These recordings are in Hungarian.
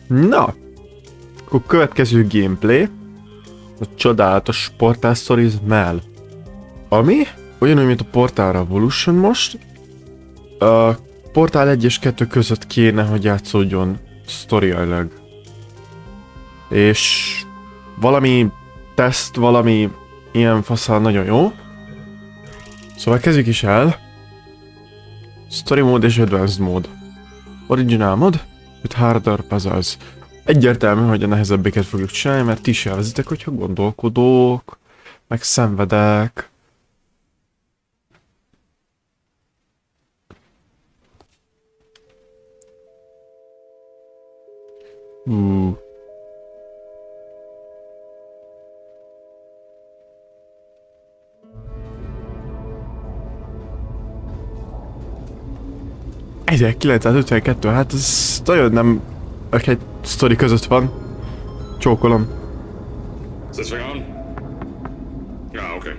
Na, akkor következő gameplay. A csodálatos Portal Stories Mel. Ami ugyanúgy, mint a Portal Revolution most. A Portal 1 és 2 között kéne, hogy játszódjon sztoriailag. És valami teszt, valami ilyen faszal nagyon jó. Szóval kezdjük is el. Story mode és Advanced mode. Original mod, with harder puzzles. Egyértelmű, hogy a nehezebbeket fogjuk csinálni, mert ti is elvezitek, hogyha gondolkodók, meg szenvedek. ...1952, hát ez nagyon nem... egy sztori között van. Csókolom. Is this thing on? Yeah, okay.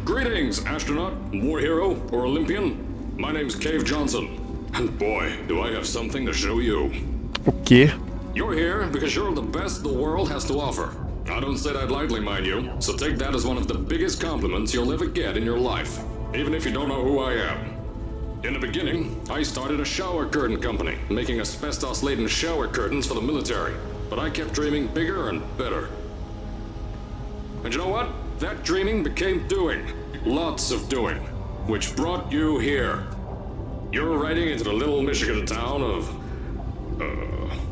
Greetings, astronaut, war hero, or Olympian. My name's Cave Johnson. And boy, do I have something to show you. Oké. You're here because you're the best the world has to offer. I don't say that lightly, mind you, so take that as one of the biggest compliments you'll ever get in your life, even if you don't know who I am. In the beginning, I started a shower curtain company, making asbestos-laden shower curtains for the military. But I kept dreaming bigger and better. And you know what? That dreaming became doing. Lots of doing. Which brought you here. You're riding into the little Michigan town of...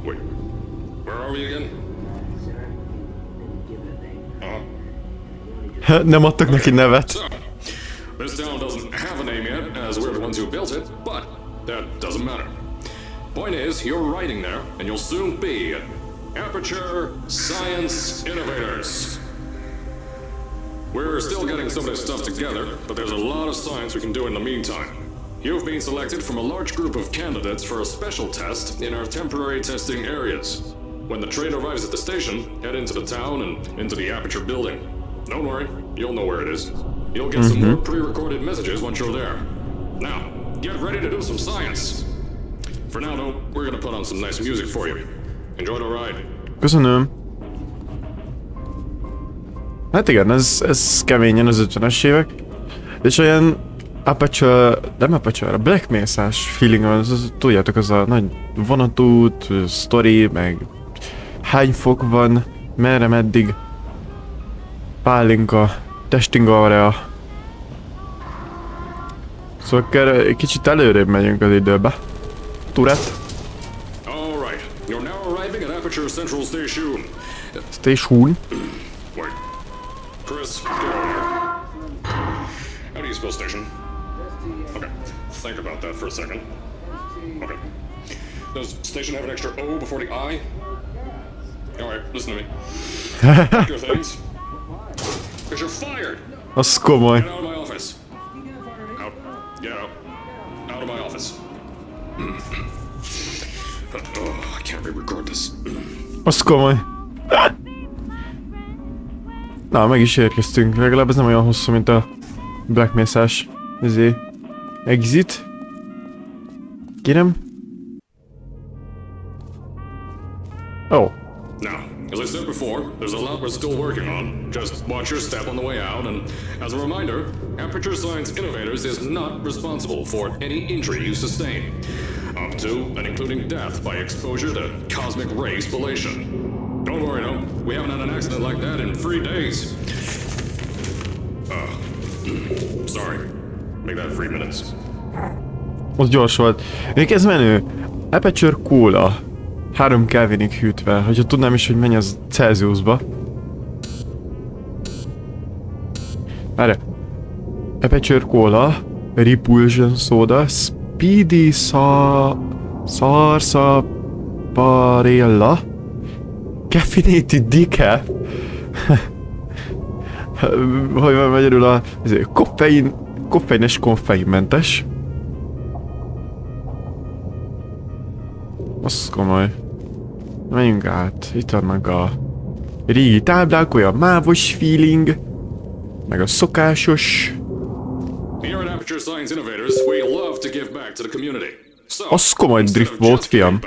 wait. Where are we again? Nem adtak neki nevet. So, this town doesn't have a name yet, as we're the ones who built it, but that doesn't matter. Point is, you're riding there, and you'll soon be at Aperture Science Innovators. We're still getting some of this stuff together, but there's a lot of science we can do in the meantime. You've been selected from a large group of candidates for a special test in our temporary testing areas. When the train arrives at the station, head into the town and into the Aperture building. Don't worry, you'll know where it is. You'll get some more pre-recorded messages once you're there. Now, get ready to do some science. For now, though, we're gonna put on some nice music for you. Enjoy the ride. Köszönöm. Hát igen, ez keményen az 50-es évek. És olyan Aperture, nem Aperture, Black Mesa-s feeling van, tudjátok, az a nagy vonatút, sztori, meg hány fok van, merre, meddig, pálinka, testing area. Szóval kicsit előrébb megyünk az időbe. Turret. Alright, you're now arriving at Aperture Central Station. Station. Wait. Chris, get over here. How do you spell station? Okay, think about that for a second. Okay. Does station have an extra O before the I? Alright, listen to me. Pack your things. Because you're fired! Az komoly. Get out of my office. Out. Get out. Out of my office. Oh, I can't re-record this. Az komoly. Na, meg is érkeztünk. Legalább ez nem olyan hosszú, mint a Black Mesa-s exit. Kérem. Oh. Now, as I said before, there's a lot we're still working on. Just watch your step on the way out, and as a reminder, Aperture Science Innovators is not responsible for any injury you sustain, up to and including death by exposure to cosmic ray spallation. Don't worry, no, we haven't had an accident like that in 3 days. Sorry. Make that 3 minutes. Az gyors volt. Még ez menő. Aperture Cola. 3 Kelvinig hűtve. Hogyha tudnám is, hogy mennyi az Celsiusba. Várj. Aperture Cola. Repulsion Soda. Speedy Sarsaparilla. Caffeinated Decaf. Hogy van magyarul a... koffeines konfeinmentes. Az komoly. Menjünk át. Itt vannak a régi táblák, olyan mávos feeling. Meg a szokásos. Az komoly drift volt, fiam.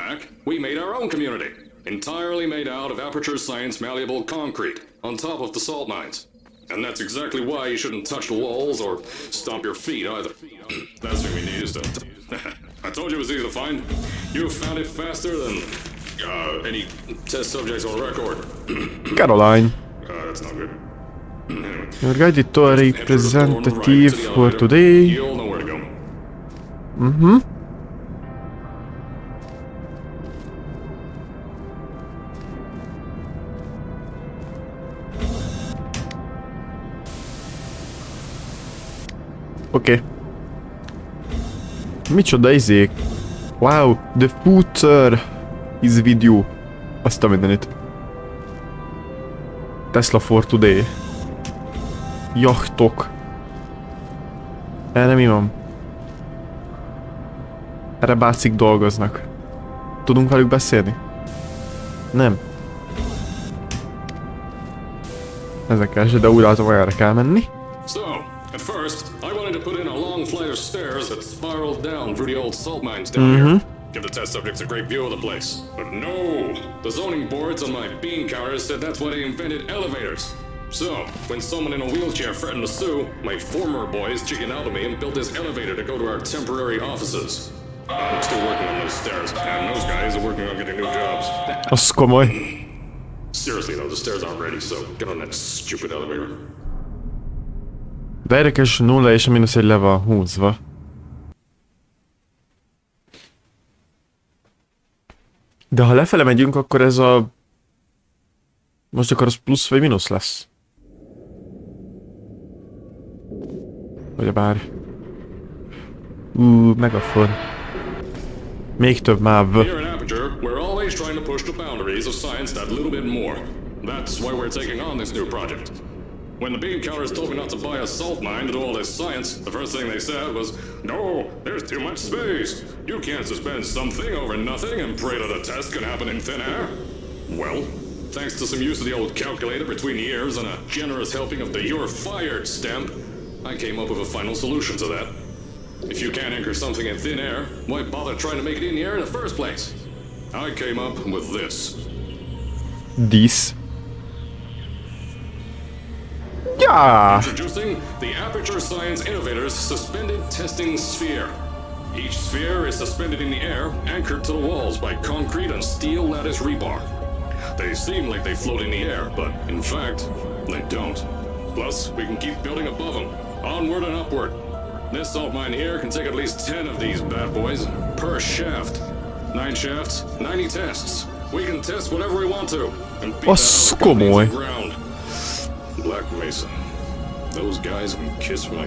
We made our own community, entirely made out of aperture science malleable concrete, on top of the salt mines. And that's exactly why you shouldn't touch the walls or stomp your feet either. That's what we need is to... I told you it was easy to find. You found it faster than any test subjects on record. Caroline. That's not good. Your guided tour representative for today. You'll know where to go. Mm-hmm. Oké. Micsoda izék? Wow, the footer is video. Azt a mindenit. Tesla for today. Jachtok. Erre mi van? Erre bácik dolgoznak. Tudunk velük beszélni? Nem. Ezekkel se, de úgy látom, hogy erre kell menni. So, at first, I wanted to put in a long flight of stairs that spiraled down through the old salt mines down here. Give the test subjects a great view of the place. But no! The zoning boards on my bean counters said that's why they invented elevators. So, when someone in a wheelchair threatened to sue, my former boys chickened out of me and built this elevator to go to our temporary offices. I'm still working on those stairs, and those guys are working on getting new jobs. Az komoly. Seriously though, the stairs aren't ready, so get on that stupid elevator. De érdekes, 0 és a mínusz egy le van húzva. De ha lefele megyünk, akkor ez a... Most akkor az plusz vagy mínusz lesz? Ugyebár... megafon. Még több máv. Here in Aperture, we're always trying to push the boundaries of science that little bit more. That's why we're taking on this new project. When the bean counters told me not to buy a salt mine to do all this science, the first thing they said was, "No, there's too much space. You can't suspend something over nothing and pray that a test can happen in thin air." Well, thanks to some use of the old calculator between the ears and a generous helping of the "you're fired" stamp, I came up with a final solution to that. If you can't anchor something in thin air, why bother trying to make it in the air in the first place? I came up with this. This. Yeah. Introducing the Aperture Science Innovators Suspended Testing Sphere. Each sphere is suspended in the air, anchored to the walls by concrete and steel lattice rebar. They seem like they float in the air, but in fact, they don't. Plus, we can keep building above them, onward and upward. This salt mine here can take at least 10 of these bad boys per shaft. 9 shafts, 90 tests. We can test whatever we want to, and beat Az that out of the komoly. ground. Black Mesa. Those guys can kiss my...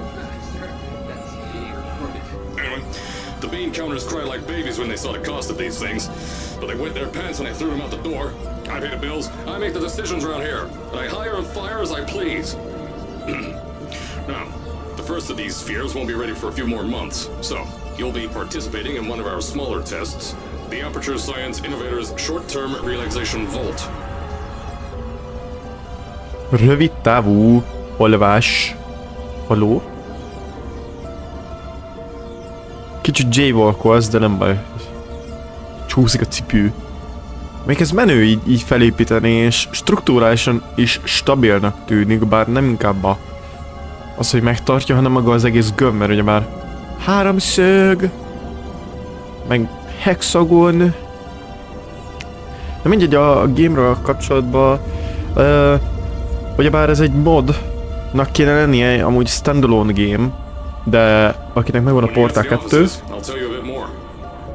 Anyway, the bean counters cry like babies when they saw the cost of these things. But they wet their pants when I threw them out the door. I pay the bills, I make the decisions around here. And I hire and fire as I please. Now, the first of these spheres won't be ready for a few more months. So, you'll be participating in one of our smaller tests. The Aperture Science Innovators Short-Term Relaxation Vault. Rövid távú olvás. Haló? Kicsit jaywalkolsz, de nem baj. Csúszik a cipő. Még ez menő így felépíteni, és strukturálisan is stabilnak tűnik, bár nem inkább az, hogy megtartja, hanem maga az egész gömb, mert ugye már háromszög, meg hexagon. De mindegy, a game-ről kapcsolatban ugyebár ez egy modnak kéne lennie, amúgy standalone game, de akinek megvan a Portal 2.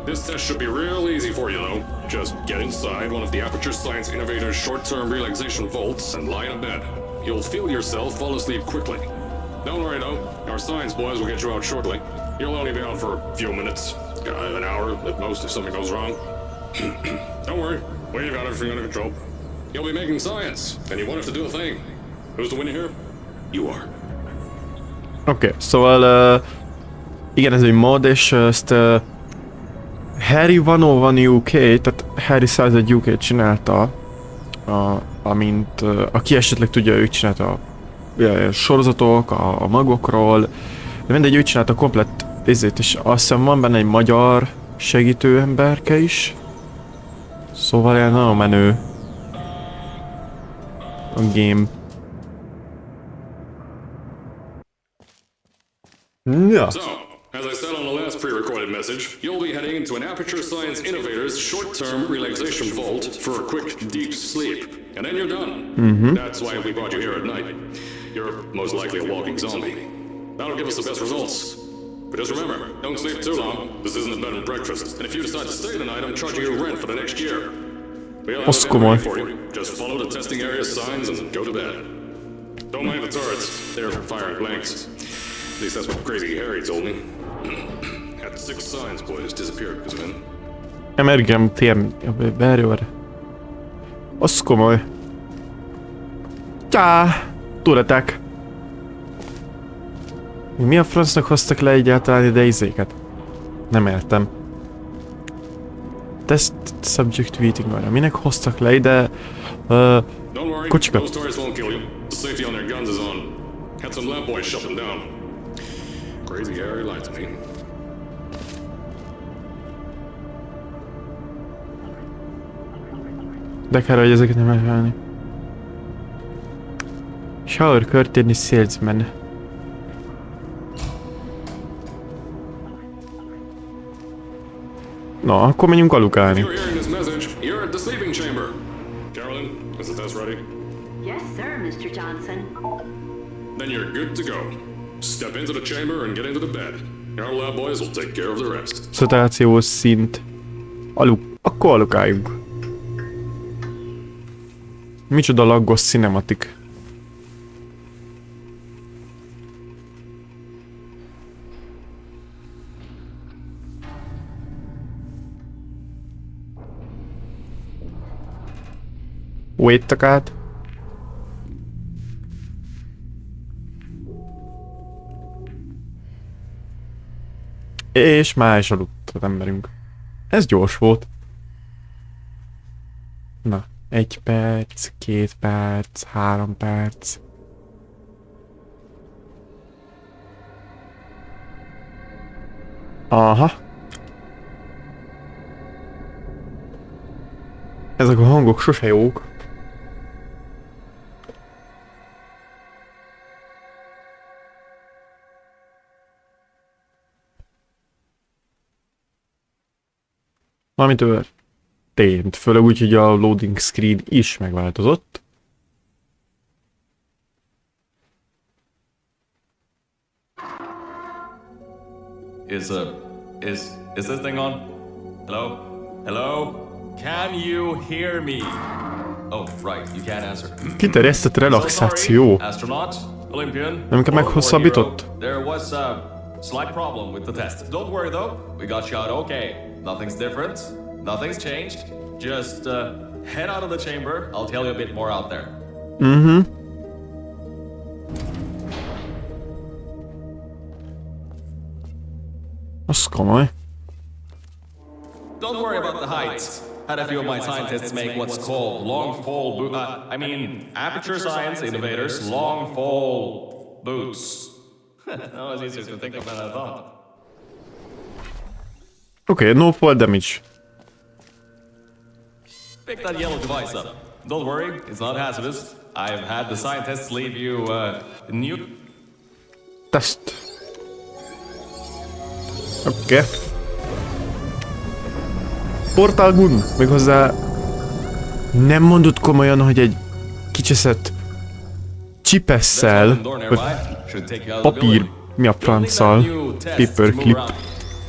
This test should be real easy for you though. Just get inside one of the Aperture Science Innovators short-term relaxation vaults and lie in a bed. You'll feel yourself fall asleep quickly. Don't worry though, our science boys will get you out shortly. You'll only be out for a few minutes, an hour at most if something goes wrong. Don't worry, we've got everything under control. You'll be making science, and you won't have to do a thing. Who's the winner here? You are. Oké, szóval igen, ez egy mod, és ezt Harry 101 UK, tehát Harry 101 UK csinálta, amint aki esetleg tudja, ő csinálta a sorozatok, a magokról, de mindegy, ő csinálta komplett ezért, és azt hiszem van benne egy magyar segítő emberke is. Szóval ilyen nagyon menő a game. Ja. So, as I said on the last pre-recorded message, you'll be heading into an Aperture Science Innovators short-term relaxation vault for a quick, deep sleep. And then you're done. That's why we brought you here at night. You're most likely a walking zombie. That'll give us the best results. But just remember, don't sleep too long. This isn't a bed and breakfast. And if you decide to stay the night, I'm charging you rent for the next year. We'll have it ready for you. Just follow the testing area signs and go to bed. Don't mind the turrets. They're firing blanks. At least that's what Crazy Harry told me. Had 6 science boys disappear because of him. Emergem tér... Berőr. Az komoly. Csá! Turetek. Mi a francnak hoztak le egyáltalán ide izéket? Nem értem. Test subject tweeting arra. Minek hoztak le ide... kocsikat? Those tourists won't kill you. The safety on their guns is on. Had some lab boys shut them down. Crazy Harry lied to me. De kell, hogy ezeket nem elhálni. Shower curtain salesman. Na, akkor menjünk alukálni. If you're hearing this message, you're at the sleeping chamber. Carolyn, is the test ready? Yes, sir, Mr. Johnson. Then you're good to go. Step into the chamber and get into the bed. Our lab boys will take care of the rest. Szatációs szint. Akkor alukáljunk. Micsoda laggos cinematik. Wait-tak át. És már is aludt az emberünk. Ez gyors volt. Na, 1 perc, 2 perc, 3 perc. Aha. Ezek a hangok sose jók. Valami történt, főleg úgy, hogy a loading screen is megváltozott. Is this thing on? Hello? Hello? Can you hear me? Oh, right, you can't answer. Kiterjesztett relaxáció. Astronaut, Olympian. Nem kell meghosszabbított? There was a slight problem with the test. Don't worry though, we got you out okay. Nothing's different, nothing's changed. Just head out of the chamber, I'll tell you a bit more out there. Az komoly. Don't worry about the heights. Had a few of my scientists make what's called long fall Aperture Science Innovators long fall boots. That was easier to think of than I thought. Okay, no fall damage. Pick that yellow device up. Don't worry, it's not hazardous. I've had the scientists leave you new... Test. Oké. Portal gun. Méghozzá nem mondod komolyan, hogy egy kicseszett csipesszel, vagy papír, mi a franccal, paperclip.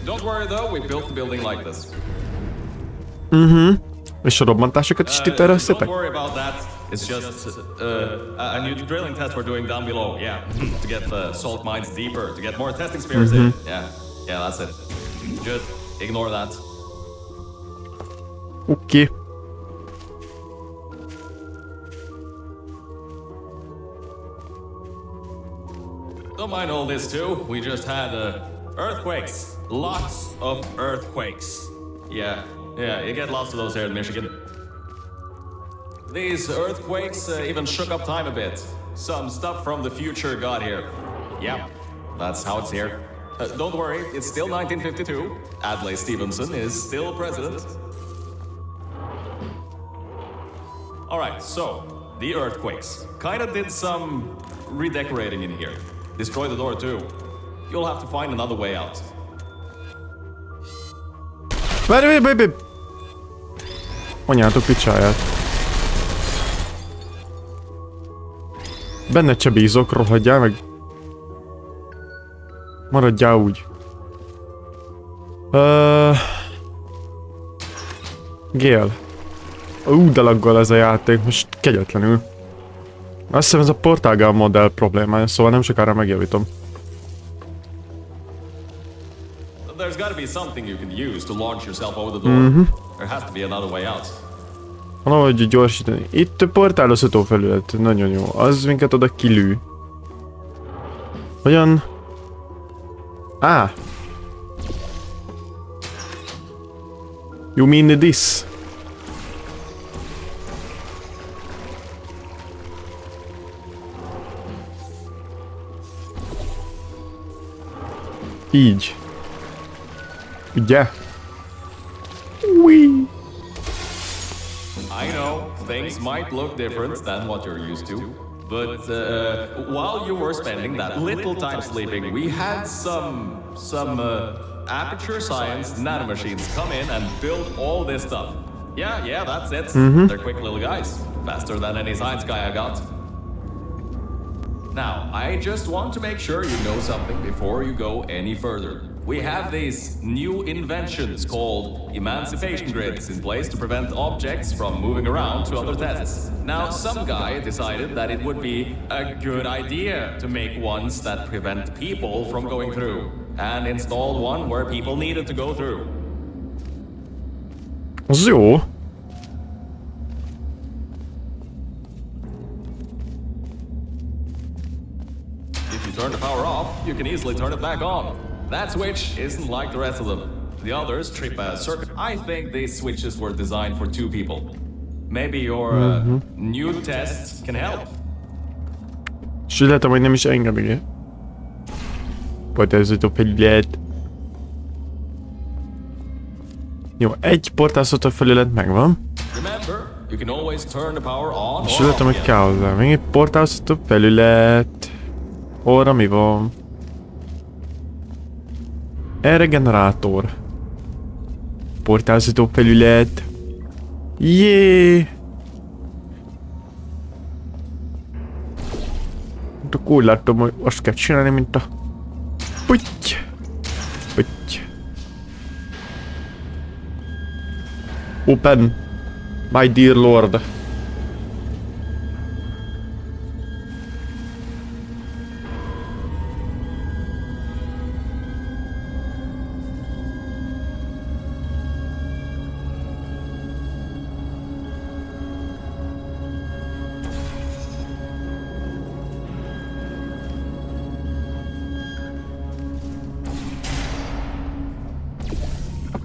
Don't worry though, we built the building like this. És a robbantásokat is ti terveztetek? Don't worry about that. It's just a new drilling test we're doing down below. Yeah, to get the salt mines deeper, to get more testing spares in. Yeah, that's it. Just ignore that. Oké. Don't mind all this too. We just had earthquakes. Lots of earthquakes. Yeah, you get lots of those here in Michigan. These earthquakes even shook up time a bit. Some stuff from the future got here. Yeah, that's how it's here. Don't worry, it's still 1952. Adlai Stevenson is still president. Alright, so, the earthquakes. Kinda did some redecorating in here. Destroy the door too. You'll have to find another way out. Várj. Anyátok picsáját. Benned se bízok, rohadjál meg. Maradjál úgy. Gél. De laggol ez a játék, most kegyetlenül. Azt hiszem ez a portálgál modell problémája, szóval nem sokára megjavítom. There's gotta be something you can use to launch yourself over the door. There has to be another way out. Valahogy gyorsítani. Itt portálozható felület, nagyon jó. Az minket oda kilő. Hogyan? You mean this? Így. Ugye? Wee. I know, things might look different than what you're used to, but while you were spending that little time sleeping, we had some aperture science nanomachines come in and build all this stuff. Yeah, that's it. They're quick little guys, faster than any science guy I got. Now, I just want to make sure you know something before you go any further. We have these new inventions called emancipation grids in place to prevent objects from moving around to other tests. Now, some guy decided that it would be a good idea to make ones that prevent people from going through, and installed one where people needed to go through. Az jó. If you turn the power off, you can easily turn it back on. That switch isn't like the rest of them. The others trip a circuit. I think these switches were designed for two people. Maybe your new tests can help. És lehet, hogy nem is engedik. Portálozható felület. Jó, egy portálozható felület megvan. Remember, you can always turn the power on És or lehet, off hogy again. kell hozzá. Még egy portálozható felület. Orra mi van? Regenerátor. Portálozható felület. Jé! Akkor úgy látom, hogy azt kell csinálni, mint a... Puty! Puty! Open! My dear lord!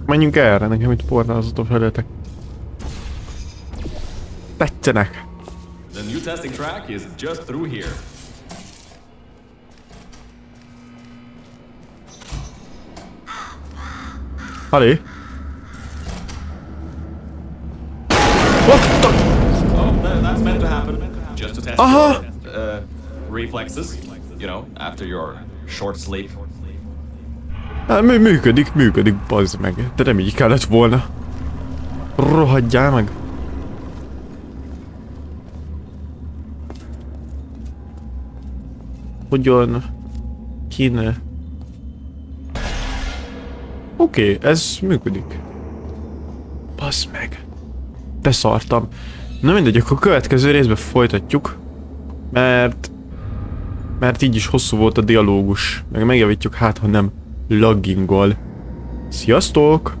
Menjünk erre, nekem itt portálozható felületek tetszenek. The new testing track is just through here. Allé! What the... Oh, that's meant to happen. Just to test Aha! your reflexes. You know, after your short sleep. Hát, működik, bazd meg. De nem így kellett volna. Rohadjál meg. Hogyan kéne... Oké, ez működik. Bazd meg. Beszartam. Na mindegy, akkor a következő részben folytatjuk. Mert így is hosszú volt a dialógus. Meg megjavítjuk, hát ha nem laggingol. Sziasztok!